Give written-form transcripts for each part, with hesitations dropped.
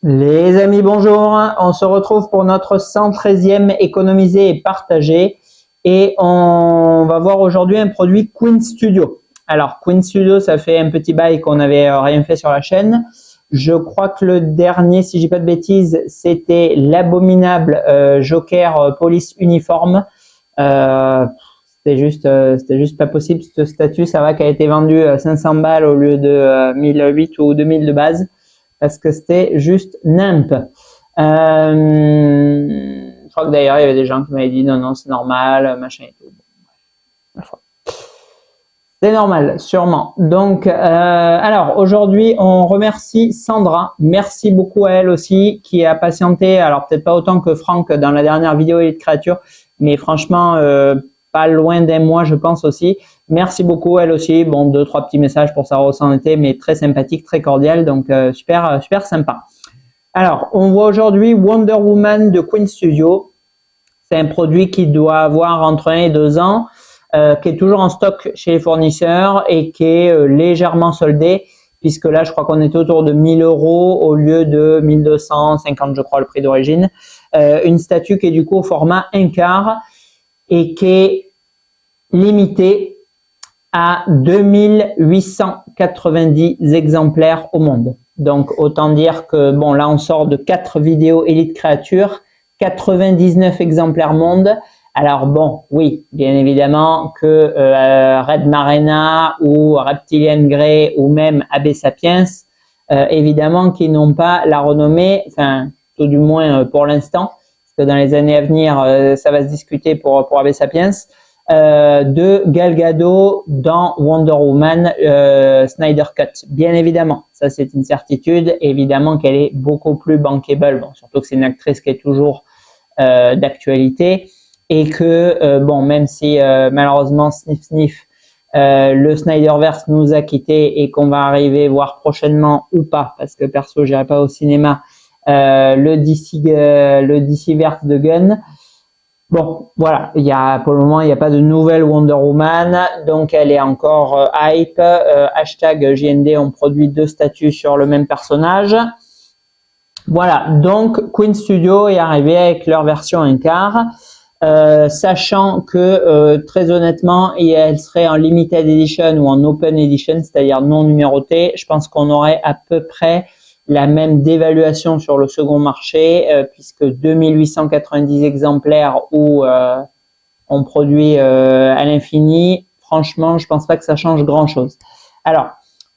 Les amis, bonjour. On se retrouve pour notre 113e économiser et partager. Et on va voir aujourd'hui un produit Queen Studio. Alors, Queen Studio, ça fait un petit bail qu'on n'avait rien fait sur la chaîne. Je crois que le dernier, si j'ai pas de bêtises, c'était l'abominable Joker Police Uniforme. C'était juste pas possible. Ce statut, ça va, qui a été vendu 500 balles au lieu de 1008 ou 2000 de base. Parce que c'était juste nimp. Je crois que d'ailleurs, il y avait des gens qui m'avaient dit non, c'est normal, machin et tout. C'est normal, sûrement. Donc, alors aujourd'hui, on remercie Sandra. Merci beaucoup à elle aussi qui a patienté. Alors peut-être pas autant que Franck dans la dernière vidéo Elite Créature, mais franchement, pas loin d'un mois, je pense aussi. Merci beaucoup elle aussi. Bon, 2-3 petits messages pour savoir où ça en était, mais très sympathique, très cordial. Donc super sympa. Alors, on voit aujourd'hui Wonder Woman de Queen Studio. C'est un produit qui doit avoir entre 1 et 2 ans. Qui est toujours en stock chez les fournisseurs et qui est légèrement soldé, puisque là, je crois qu'on était autour de 1000 € au lieu de 1250, je crois, le prix d'origine. Une statue qui est du coup au format 1/4 et qui est limitée à 2890 exemplaires au monde. Donc, autant dire que, bon, là, on sort de 4 vidéos Elite Créature, 99 exemplaires monde. Alors bon, oui, bien évidemment que Red Marina ou Reptilian Grey ou même Abbé Sapiens, évidemment qu'ils n'ont pas la renommée, enfin tout du moins pour l'instant, parce que dans les années à venir, ça va se discuter pour Abbé Sapiens, de Gal Gadot dans Wonder Woman Snyder Cut. Bien évidemment, ça c'est une certitude, évidemment qu'elle est beaucoup plus bankable, bon, surtout que c'est une actrice qui est toujours d'actualité. Et que, bon, même si malheureusement, sniff, le Snyderverse nous a quittés et qu'on va arriver voir prochainement ou pas, parce que perso, j'irai pas au cinéma, le DCverse de Gunn. Bon, voilà, pour le moment, il n'y a pas de nouvelle Wonder Woman, donc elle est encore hype. Hashtag JND, on produit 2 statues sur le même personnage. Voilà, donc Queen Studio est arrivé avec leur version 1/4. Sachant que très honnêtement, elle serait en limited edition ou en open edition, c'est-à-dire non numérotée. Je pense qu'on aurait à peu près la même dévaluation sur le second marché, puisque 2890 exemplaires où on produit à l'infini, franchement, je pense pas que ça change grand-chose. Alors,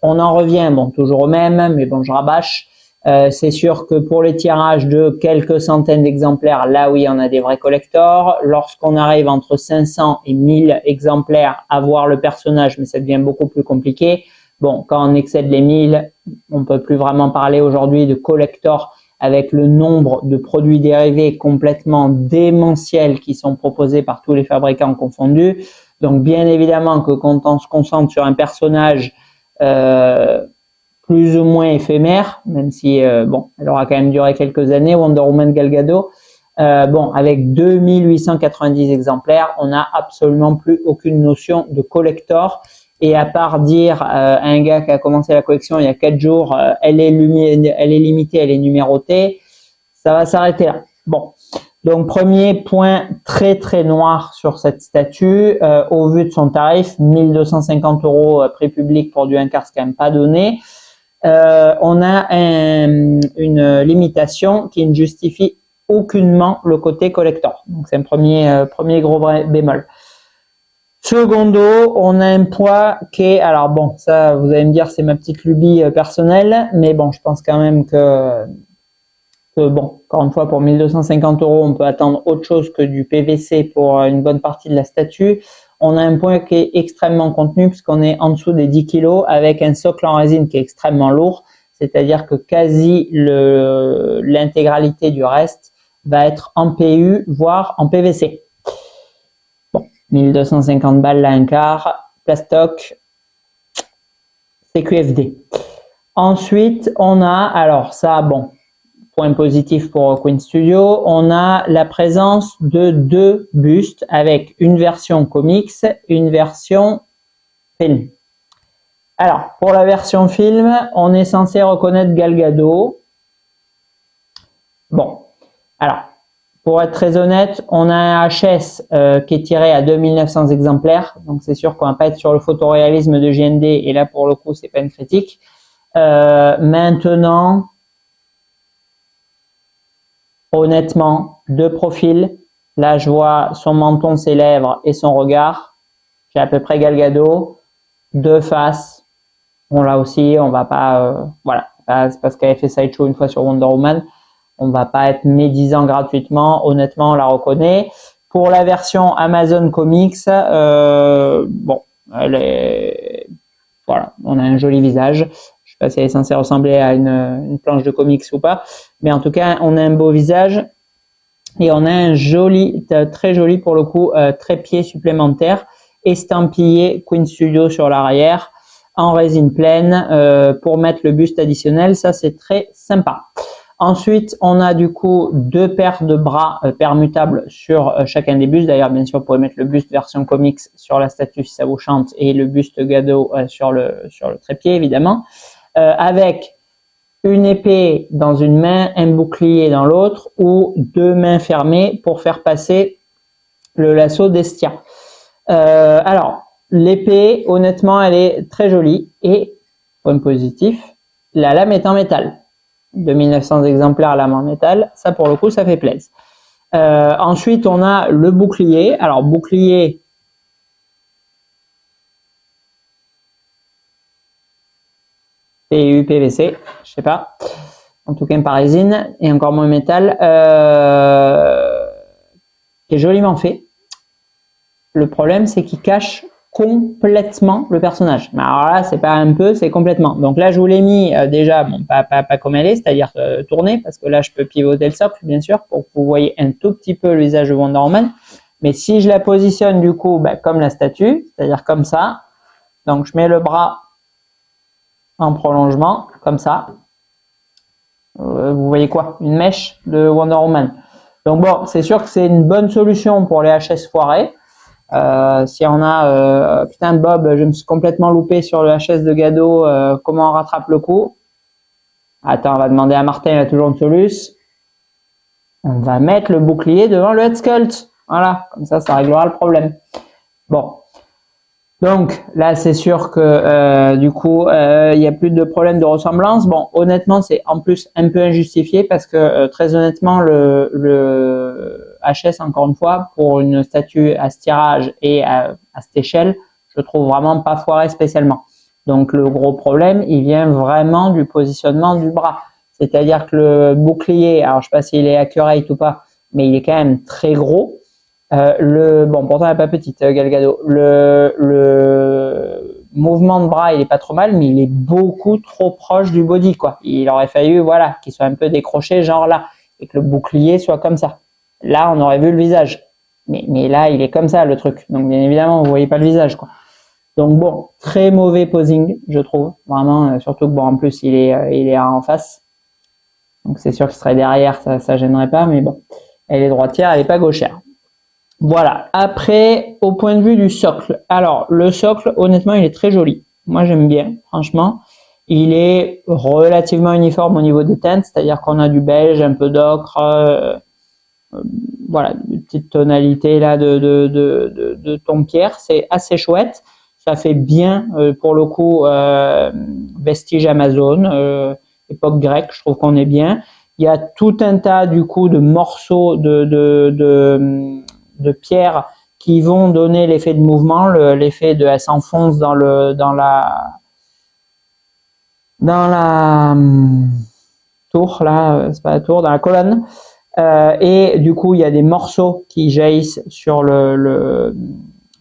on en revient, bon, toujours au même, mais bon, je rabâche. C'est sûr que pour les tirages de quelques centaines d'exemplaires, là oui, on a des vrais collectors. Lorsqu'on arrive entre 500 et 1000 exemplaires à voir le personnage, mais ça devient beaucoup plus compliqué. Bon, quand on excède les 1000, on peut plus vraiment parler aujourd'hui de collector avec le nombre de produits dérivés complètement démentiels qui sont proposés par tous les fabricants confondus. Donc bien évidemment que quand on se concentre sur un personnage plus ou moins éphémère, même si bon, elle aura quand même duré quelques années, Wonder Woman Gal Gadot. Bon, avec 2890 exemplaires, on n'a absolument plus aucune notion de collector. Et à part dire à un gars qui a commencé la collection il y a 4 jours, elle est limitée, elle est numérotée, ça va s'arrêter là. Bon, donc premier point très très noir sur cette statue, au vu de son tarif, 1250 € prix public pour du 1/4, c'est quand même pas donné. On a une limitation qui ne justifie aucunement le côté collector. Donc c'est un premier gros bémol. Secondo, on a un poids qui est, alors bon, ça vous allez me dire c'est ma petite lubie personnelle, mais bon, je pense quand même que bon, encore une fois, pour 1250 €, on peut attendre autre chose que du PVC pour une bonne partie de la statue. On a un point qui est extrêmement contenu puisqu'on est en dessous des 10 kg avec un socle en résine qui est extrêmement lourd, c'est-à-dire que quasi l'intégralité du reste va être en PU, voire en PVC. Bon, 1250 balles là, 1/4, plastoc, CQFD. Ensuite, on a, alors ça, bon, point positif pour Queen Studio, on a la présence de 2 bustes avec une version comics, une version film. Alors, pour la version film, on est censé reconnaître Gal Gadot. Bon, alors, pour être très honnête, on a un HS qui est tiré à 2900 exemplaires, donc c'est sûr qu'on va pas être sur le photoréalisme de JND, et là pour le coup c'est pas une critique. Maintenant, honnêtement, de profil, là je vois son menton, ses lèvres et son regard, j'ai à peu près Gal Gadot. De face, bon là aussi on va pas, voilà, c'est parce qu'elle avait fait Sideshow une fois sur Wonder Woman. On va pas être médisant gratuitement, honnêtement, on la reconnaît. Pour la version Amazon Comics, bon, voilà, on a un joli visage. Je sais pas si elle est censée ressembler à une planche de comics ou pas, mais en tout cas, on a un beau visage et on a un joli, très joli pour le coup, trépied supplémentaire, estampillé Queen Studio sur l'arrière, en résine pleine, pour mettre le buste additionnel. Ça, c'est très sympa. Ensuite, on a du coup 2 paires de bras permutables sur chacun des bustes. D'ailleurs, bien sûr, vous pouvez mettre le buste version comics sur la statue si ça vous chante, et le buste Gadot sur le trépied, évidemment. Avec une épée dans une main, un bouclier dans l'autre, ou 2 mains fermées pour faire passer le lasso d'Estia. Alors, l'épée, honnêtement, elle est très jolie. Et, point positif, la lame est en métal. 2900 exemplaires lame en métal, ça pour le coup ça fait plaisir. Ensuite on a le bouclier. Alors bouclier PU PVC, je sais pas, en tout cas par résine et encore moins métal, qui est joliment fait. Le problème c'est qu'il cache complètement le personnage. Mais alors là, c'est pas un peu, c'est complètement. Donc là, je vous l'ai mis déjà, bon, pas comme elle est, c'est-à-dire tournée, parce que là, je peux pivoter le socle, bien sûr, pour que vous voyez un tout petit peu le visage de Wonder Woman. Mais si je la positionne du coup, comme la statue, c'est-à-dire comme ça, donc je mets le bras en prolongement, comme ça. Vous voyez quoi? Une mèche de Wonder Woman. Donc bon, c'est sûr que c'est une bonne solution pour les HS foirés. Si on a putain Bob, je me suis complètement loupé sur le HS de Gadot, comment on rattrape le coup? Attends, on va demander à Martin, il a toujours une solution. On va mettre le bouclier devant le head sculpt. Voilà, comme ça réglera le problème. Bon. Donc là, c'est sûr que du coup, il n'y a plus de problème de ressemblance. Bon, honnêtement, c'est en plus un peu injustifié parce que très honnêtement, le HS, encore une fois, pour une statue à ce tirage et à cette échelle, je trouve vraiment pas foiré spécialement. Donc le gros problème, il vient vraiment du positionnement du bras. C'est-à-dire que le bouclier, alors je sais pas s'il est accurate ou pas, mais il est quand même très gros. Bon, pourtant elle n'est pas petite, Gal Gadot. Le mouvement de bras, il est pas trop mal, mais il est beaucoup trop proche du body, quoi. Il aurait fallu, voilà, qu'il soit un peu décroché, genre là, et que le bouclier soit comme ça. Là, on aurait vu le visage. Mais là, il est comme ça, le truc. Donc, bien évidemment, vous voyez pas le visage, quoi. Donc bon, très mauvais posing, je trouve. Vraiment, surtout que bon, en plus, il est en face. Donc c'est sûr qu'il serait derrière, ça gênerait pas, mais bon. Elle est droitière, elle est pas gauchère. Voilà. Après, au point de vue du socle. Alors, le socle, honnêtement, il est très joli. Moi, j'aime bien, franchement. Il est relativement uniforme au niveau des teintes, c'est-à-dire qu'on a du beige, un peu d'ocre, voilà, une petite tonalité là de ton pierre. C'est assez chouette. Ça fait bien, pour le coup, vestige Amazon, époque grecque, je trouve qu'on est bien. Il y a tout un tas, du coup, de morceaux de pierre qui vont donner l'effet de mouvement, l'effet de elle s'enfonce dans la tour, là, c'est pas la tour, dans la colonne. Et du coup, il y a des morceaux qui jaillissent sur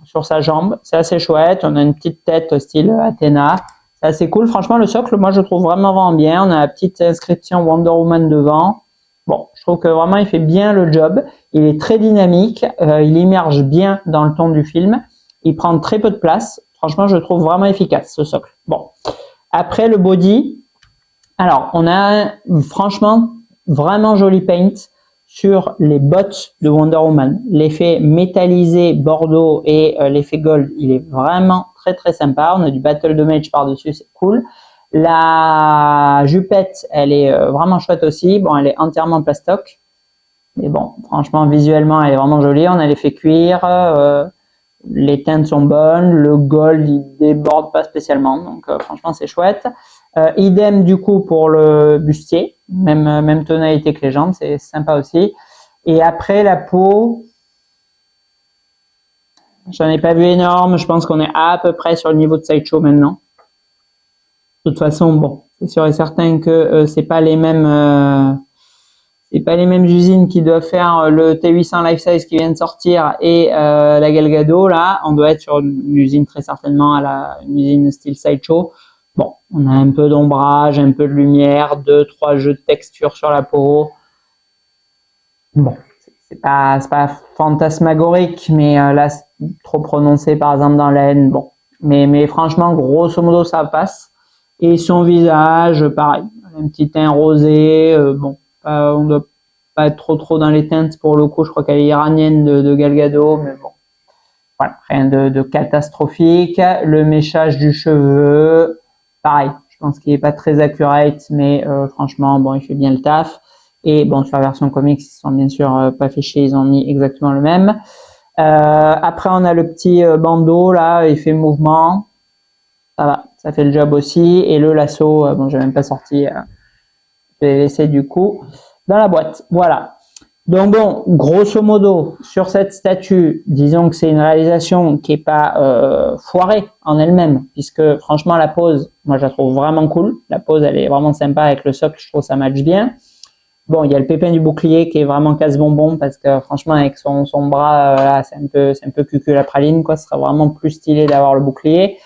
sur sa jambe. C'est assez chouette. On a une petite tête style Athéna. C'est assez cool. Franchement, le socle, moi, je le trouve vraiment bien. On a la petite inscription Wonder Woman devant. Bon, je trouve que vraiment, il fait bien le job. Il est très dynamique. Il immerge bien dans le ton du film. Il prend très peu de place. Franchement, je le trouve vraiment efficace, ce socle. Bon. Après, le body. Alors, on a franchement vraiment joli paint sur les bottes de Wonder Woman. L'effet métallisé bordeaux et l'effet gold, il est vraiment très très sympa. On a du battle damage par-dessus, c'est cool. La jupette, elle est vraiment chouette aussi. Bon, elle est entièrement plastoc. Mais bon, franchement, visuellement, elle est vraiment jolie. On a l'effet cuir. Les teintes sont bonnes. Le gold, il déborde pas spécialement. Donc, franchement, c'est chouette. Idem, du coup, pour le bustier. Même tonalité que les jambes. C'est sympa aussi. Et après, la peau, j'en ai pas vu énorme. Je pense qu'on est à peu près sur le niveau de Sideshow maintenant. De toute façon, bon, c'est sûr et certain que c'est pas les mêmes usines qui doivent faire le T800 Life Size qui vient de sortir et la Gal Gadot. Là, on doit être sur une usine très certainement une usine style Sideshow. Bon, on a un peu d'ombrage, un peu de lumière, 2-3 jeux de texture sur la peau. Bon, c'est pas fantasmagorique, mais là, c'est trop prononcé par exemple dans la haine. Bon, mais franchement, grosso modo, ça passe. Et son visage, pareil, un petit teint rosé. Bon, on doit pas être trop dans les teintes pour le coup. Je crois qu'elle est iranienne de Gal Gadot, mais bon, voilà, rien de catastrophique. Le méchage du cheveu, pareil. Je pense qu'il est pas très accurate, mais franchement, bon, il fait bien le taf. Et bon, sur la version comics, ils sont bien sûr pas fichés, ils ont mis exactement le même. Après, on a le petit bandeau là, effet mouvement. Ça va, ça fait le job aussi. Et le lasso, bon, j'ai même pas sorti. Je l'ai laissé du coup dans la boîte. Voilà. Donc bon, grosso modo, sur cette statue, disons que c'est une réalisation qui est pas foirée en elle-même, puisque franchement la pose, moi je la trouve vraiment cool. La pose, elle est vraiment sympa avec le socle, je trouve ça match bien. Bon, il y a le pépin du bouclier qui est vraiment casse-bonbon parce que franchement avec son bras là, c'est un peu cucul la praline quoi. Ce serait vraiment plus stylé d'avoir le bouclier.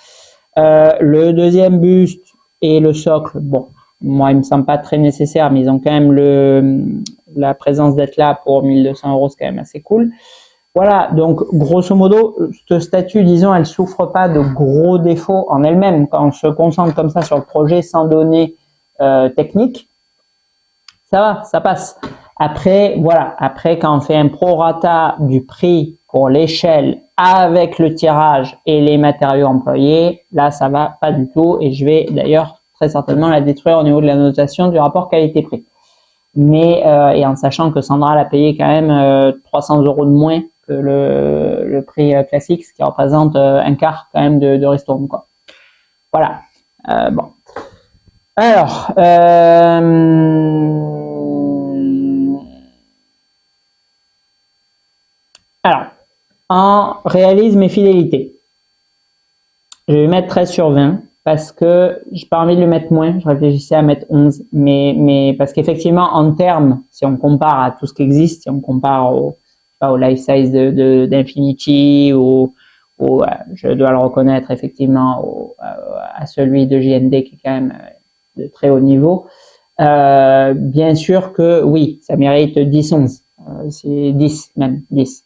Le deuxième buste et le socle, bon, moi il me semble pas très nécessaire, mais ils ont quand même la présence d'être là pour 1200 €, c'est quand même assez cool. Voilà, donc grosso modo, cette statue, disons, elle souffre pas de gros défauts en elle-même. Quand on se concentre comme ça sur le projet sans données techniques, ça va, ça passe. Après, voilà, après quand on fait un prorata du prix pour l'échelle avec le tirage et les matériaux employés, là ça va pas du tout et je vais d'ailleurs très certainement la détruire au niveau de la notation du rapport qualité-prix. Mais et en sachant que Sandra l'a payé quand même 300 € de moins que le prix classique, ce qui représente un quart quand même de ristourne quoi. Voilà. Bon. Alors, en réalisme et fidélité, je vais mettre 13 sur 20 parce que j'ai pas envie de le mettre moins. Je réfléchissais à mettre 11, mais parce qu'effectivement, en termes, si on compare à tout ce qui existe, si on compare au life size d'Infinity ou je dois le reconnaître effectivement à celui de JND qui est quand même de très haut niveau. Bien sûr que oui, ça mérite 10-11. C'est 10 même, 10.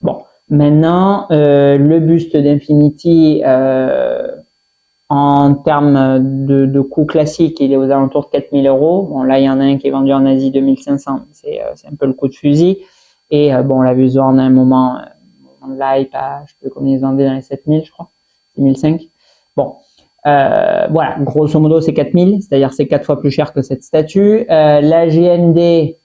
Bon, maintenant, le buste d'Infinity, en termes de coût classique, il est aux alentours de 4000 €. Bon, là, il y en a un qui est vendu en Asie 2500. C'est un peu le coup de fusil. Et bon, on l'a vu Zorn à un moment de l'hype à, je sais plus combien ils vendaient dans les 7000, je crois. 6005. Bon. Voilà, grosso modo, c'est 4000, c'est-à-dire c'est 4 fois plus cher que cette statue. La JND,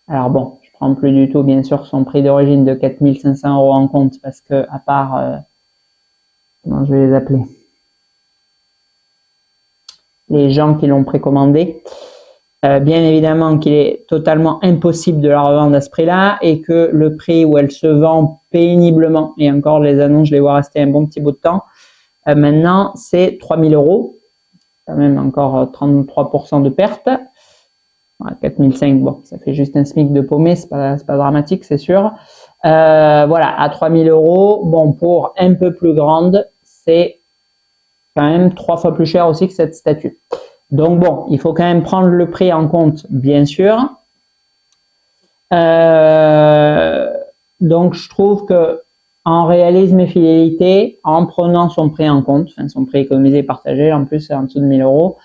alors bon, je prends plus du tout, bien sûr, son prix d'origine de 4500 € en compte, parce que, à part, comment je vais les appeler? Les gens qui l'ont précommandé. Bien évidemment qu'il est totalement impossible de la revendre à ce prix-là, et que le prix où elle se vend péniblement, et encore les annonces, je les vois rester un bon petit bout de temps, maintenant, c'est 3000 €, quand même encore 33% de perte. 4005, bon, ça fait juste un SMIC de paumé, c'est pas dramatique, c'est sûr. Voilà, à 3000 €, bon, pour un peu plus grande, c'est quand même 3 fois plus cher aussi que cette statue. Donc bon, il faut quand même prendre le prix en compte, bien sûr. Donc je trouve que en réalisme et fidélité, en prenant son prix en compte, enfin son prix économisé et partagé, en plus c'est en dessous de 1000 €,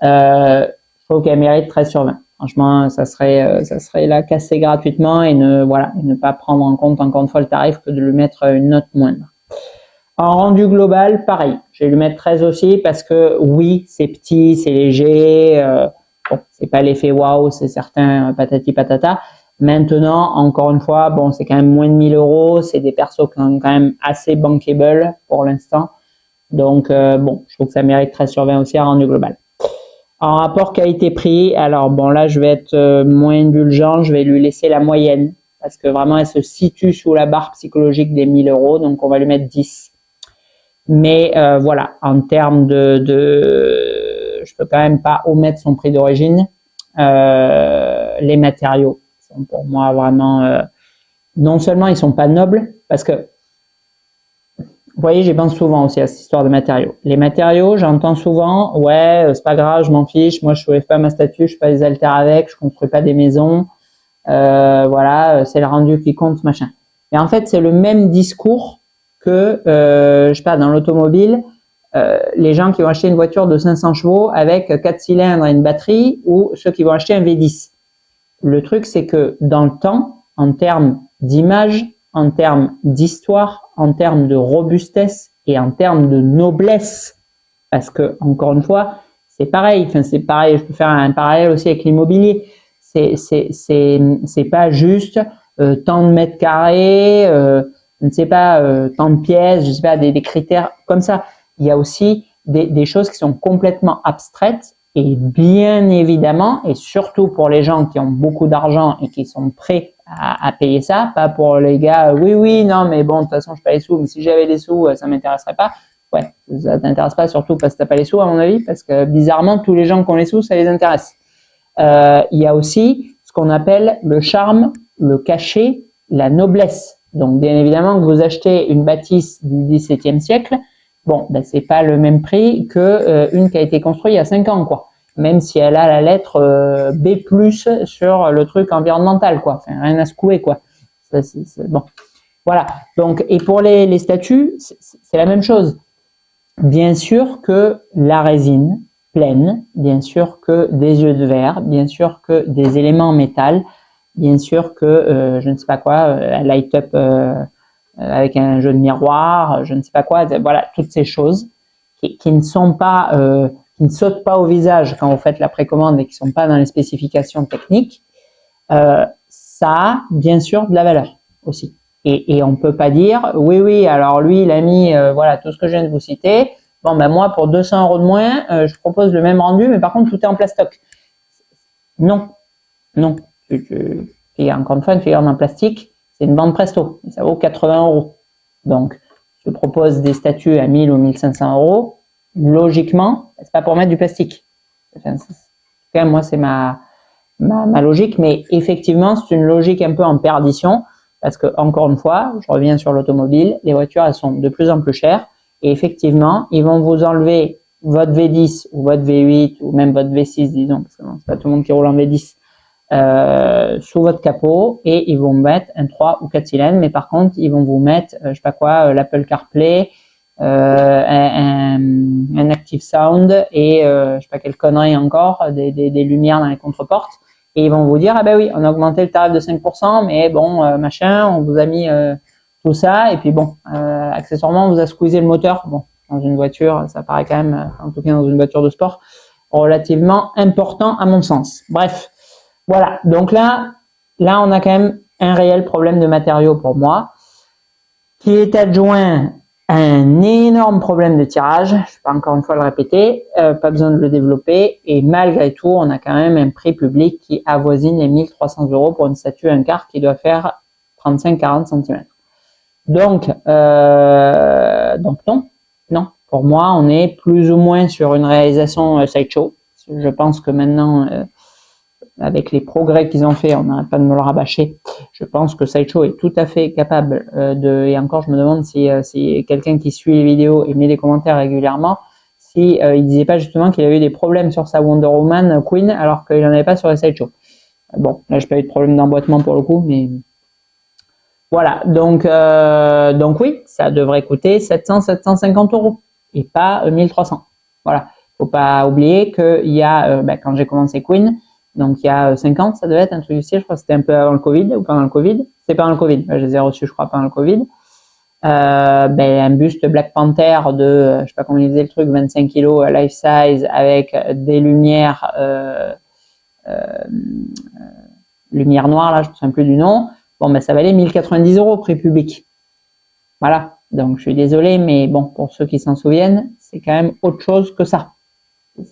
je trouve qu'elle mérite 13 sur 20. Franchement, ça serait la casser gratuitement et ne pas prendre en compte encore une fois le tarif que de lui mettre une note moindre. En rendu global, pareil. Je vais lui mettre 13 aussi parce que oui, c'est petit, c'est léger. Bon, c'est pas l'effet waouh, c'est certain, patati patata. Maintenant, encore une fois, bon, c'est quand même moins de 1000 euros. C'est des persos qui sont quand même assez bankable pour l'instant. Donc, bon, je trouve que ça mérite 13 sur 20 aussi en rendu global. En rapport qualité-prix, alors bon, là, je vais être moins indulgent. Je vais lui laisser la moyenne parce que vraiment, elle se situe sous la barre psychologique des 1000 euros. Donc, on va lui mettre 10. Mais voilà, en termes je peux quand même pas omettre son prix d'origine. Les matériaux sont pour moi vraiment, non seulement ils sont pas nobles, parce que vous voyez, j'y pense souvent aussi à cette histoire de matériaux. Les matériaux, j'entends souvent, ouais, c'est pas grave, je m'en fiche, moi je soulève pas ma statue, je fais pas des haltères avec, je construis pas des maisons, voilà, c'est le rendu qui compte, machin. Mais en fait, c'est le même discours que, je sais pas, dans l'automobile, les gens qui vont acheter une voiture de 500 chevaux avec 4 cylindres et une batterie ou ceux qui vont acheter un V10. Le truc, c'est que dans le temps, en termes d'image, en termes d'histoire, en termes de robustesse et en termes de noblesse, parce que, encore une fois, c'est pareil, enfin, c'est pareil, je peux faire un parallèle aussi avec l'immobilier. C'est pas juste tant de mètres carrés, je ne sais pas, tant de pièces, je sais pas, des critères comme ça. Il y a aussi des choses qui sont complètement abstraites et bien évidemment, et surtout pour les gens qui ont beaucoup d'argent et qui sont prêts à payer ça, pas pour les gars, oui, non, mais bon, de toute façon, je n'ai pas les sous, mais si j'avais les sous, ça m'intéresserait pas. Ouais, ça t'intéresse pas surtout parce que t'as pas les sous, à mon avis, parce que bizarrement, tous les gens qui ont les sous, ça les intéresse. Il y a aussi ce qu'on appelle le charme, le cachet, la noblesse. Donc, bien évidemment, que vous achetez une bâtisse du XVIIe siècle, bon, ben, c'est pas le même prix que une qui a été construite il y a 5 ans, quoi. Même si elle a la lettre B+ sur le truc environnemental, quoi. Enfin, rien à secouer, quoi. C'est bon. Voilà. Donc, et pour les statues, c'est la même chose. Bien sûr que la résine pleine, bien sûr que des yeux de verre, bien sûr que des éléments en métal, bien sûr que je ne sais pas quoi, light up avec un jeu de miroir, je ne sais pas quoi, voilà, toutes ces choses qui ne sont pas, qui ne sautent pas au visage quand vous faites la précommande et qui ne sont pas dans les spécifications techniques, ça a bien sûr de la valeur aussi. Et on ne peut pas dire, oui, alors lui, il a mis voilà, tout ce que je viens de vous citer. Bon, ben moi, pour 200 euros de moins, je propose le même rendu, mais par contre, tout est en plastoc. Non. Et encore une fois, une figurine en plastique, c'est une bande presto. Ça vaut 80 euros. Donc, je propose des statues à 1000 ou 1500 euros. Logiquement, c'est pas pour mettre du plastique. Enfin, quand même, moi, c'est ma logique, mais effectivement, c'est une logique un peu en perdition. Parce que, encore une fois, je reviens sur l'automobile, les voitures, elles sont de plus en plus chères. Et effectivement, ils vont vous enlever votre V10 ou votre V8 ou même votre V6, disons, parce que c'est pas tout le monde qui roule en V10, sous votre capot et ils vont mettre un 3 ou 4 cylindres. Mais par contre, ils vont vous mettre, je sais pas quoi, l'Apple CarPlay, un Active Sound et je sais pas quelle connerie encore, des lumières dans les contreportes. Et ils vont vous dire, ah ben oui, on a augmenté le tarif de 5%, mais bon, machin, on vous a mis tout ça. Et puis bon, accessoirement, on vous a squeezé le moteur. Bon, dans une voiture, ça paraît quand même, en tout cas dans une voiture de sport, relativement important à mon sens. Bref, voilà. Donc là, on a quand même un réel problème de matériaux pour moi, qui est adjoint à un énorme problème de tirage. Je ne vais pas encore une fois le répéter, pas besoin de le développer. Et malgré tout, on a quand même un prix public qui avoisine les 1300 euros pour une statue, un quart qui doit faire 35-40 cm. Donc non. Pour moi, on est plus ou moins sur une réalisation sideshow. Je pense que maintenant, avec les progrès qu'ils ont fait, on n'arrête pas de me le rabâcher. Je pense que Sideshow est tout à fait capable et encore je me demande si quelqu'un qui suit les vidéos et met des commentaires régulièrement, si il disait pas justement qu'il avait eu des problèmes sur sa Wonder Woman Queen alors qu'il n'en avait pas sur les Sideshow. Bon, là j'ai pas eu de problème d'emboîtement pour le coup, mais voilà. Donc oui, ça devrait coûter 700-750 euros et pas 1300. Voilà. Faut pas oublier qu'il y a, quand j'ai commencé Queen, donc il y a 5 ans, ça devait être un truc du style, je crois que c'était un peu avant le Covid ou pendant le Covid. C'est pendant le Covid, je les ai reçus je crois pendant le Covid. un buste Black Panther de, je sais pas comment il disait le truc, 25 kg life size avec des lumières, lumière noire, là, je ne me souviens plus du nom. Bon, ben, ça valait 1090 € prix public. Voilà. Donc, je suis désolé, mais bon, pour ceux qui s'en souviennent, c'est quand même autre chose que ça.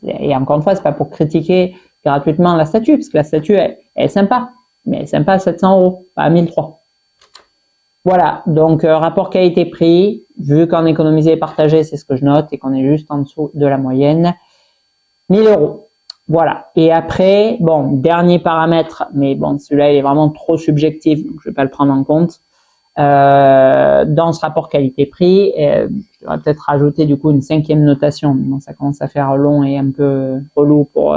Et encore une fois, c'est pas pour critiquer gratuitement la statue, parce que la statue, elle est sympa. Mais elle est sympa à 700 €, pas à 1003. Voilà. Donc, rapport qualité-prix, vu qu'en économiser et partager, c'est ce que je note, et qu'on est juste en dessous de la moyenne, 1000 €. Voilà. Et après, bon, dernier paramètre, mais bon, celui-là, il est vraiment trop subjectif, donc je vais pas le prendre en compte. Dans ce rapport qualité-prix, je devrais peut-être rajouter du coup une 5e notation. Bon, ça commence à faire long et un peu relou pour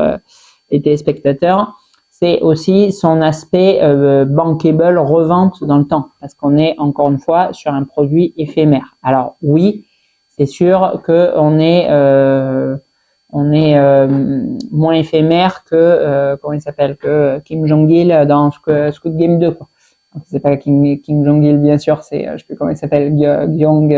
les téléspectateurs. C'est aussi son aspect bankable, revente dans le temps, parce qu'on est encore une fois sur un produit éphémère. Alors oui, c'est sûr qu'on est moins éphémère que comment il s'appelle, que Kim Jong-il dans Squid Game 2, quoi. C'est pas Kim Jong-il, bien sûr, c'est je sais plus comment il s'appelle, Gyeong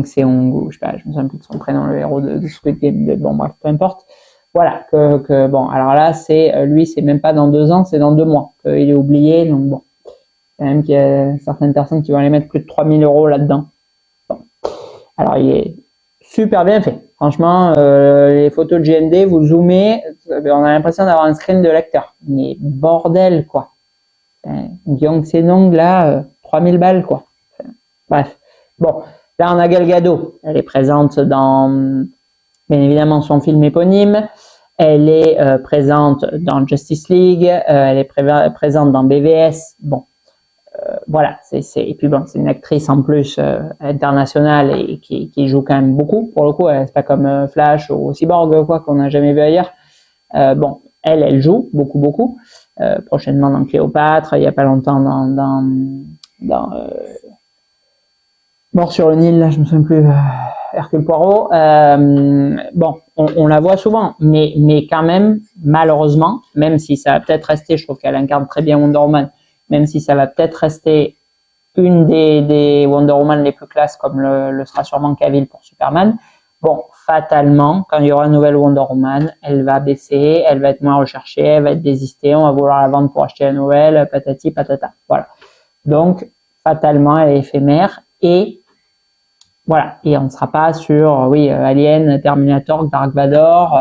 Seong, ou je sais pas, je me souviens plus de son prénom, le héros de Squid Game 2. Bon bref, peu importe. Voilà, bon, alors là, c'est lui, c'est même pas dans 2 ans, c'est dans 2 mois qu'il est oublié, donc bon, quand même qu'il y a certaines personnes qui vont aller mettre plus de 3000 € là-dedans. Bon. Alors, il est super bien fait. Franchement, les photos de GND, vous zoomez, on a l'impression d'avoir un screen de lecteur. Mais bordel, quoi. Gyeong Seong, là, 3000 balles, quoi. Bref. Bon, là, on a Gal Gadot. Elle est présente dans, bien évidemment, son film éponyme. Elle est présente dans Justice League. Elle est présente dans BVS. Bon. Voilà, et puis bon, c'est une actrice en plus internationale et qui joue quand même beaucoup, pour le coup, c'est pas comme Flash ou Cyborg, quoi, qu'on n'a jamais vu ailleurs. Bon, elle joue beaucoup, prochainement dans Cléopâtre, il y a pas longtemps dans Mort sur le Nil, là, je me souviens plus, Hercule Poirot. Bon, on la voit souvent, mais quand même, malheureusement, même si ça va peut-être rester, je trouve qu'elle incarne très bien Wonder Woman, même si ça va peut-être rester une des Wonder Woman les plus classes, comme le sera sûrement Cavill pour Superman, bon, fatalement, quand il y aura une nouvelle Wonder Woman, elle va baisser, elle va être moins recherchée, elle va être désistée, on va vouloir la vendre pour acheter la nouvelle, patati patata. Voilà. Donc, fatalement, elle est éphémère, et voilà. Et on ne sera pas sur, oui, Alien, Terminator, Dark Vador,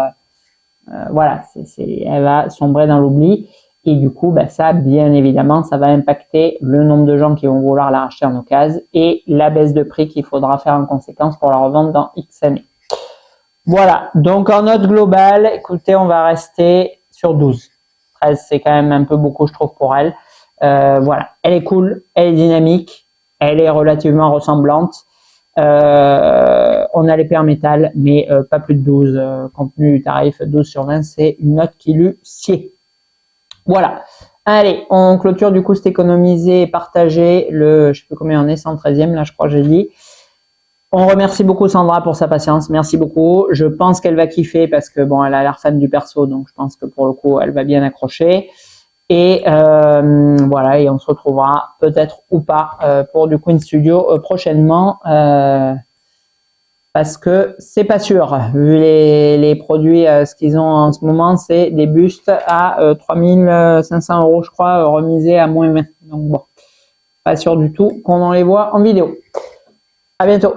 voilà, elle va sombrer dans l'oubli. Et du coup, ça, bien évidemment, ça va impacter le nombre de gens qui vont vouloir la racheter en occasion et la baisse de prix qu'il faudra faire en conséquence pour la revendre dans X années. Voilà, donc en note globale, écoutez, on va rester sur 12. 13, c'est quand même un peu beaucoup, je trouve, pour elle. Voilà, elle est cool, elle est dynamique, elle est relativement ressemblante. On a l'épée en métal, mais pas plus de 12. Compte tenu du tarif, 12 sur 20, c'est une note qui lui sied. Voilà. Allez, on clôture du coup cet économisé et partagé. Je sais plus combien on est, 113e, là je crois que j'ai dit. On remercie beaucoup Sandra pour sa patience, merci beaucoup. Je pense qu'elle va kiffer parce que bon, elle a l'air fan du perso, donc je pense que pour le coup, elle va bien accrocher. Et voilà, et on se retrouvera peut-être ou pas pour du Queen Studio prochainement. Parce que c'est pas sûr, vu les produits, ce qu'ils ont en ce moment, c'est des bustes à 3500 € je crois, remisés à moins 20. Donc bon, pas sûr du tout qu'on en les voit en vidéo. À bientôt.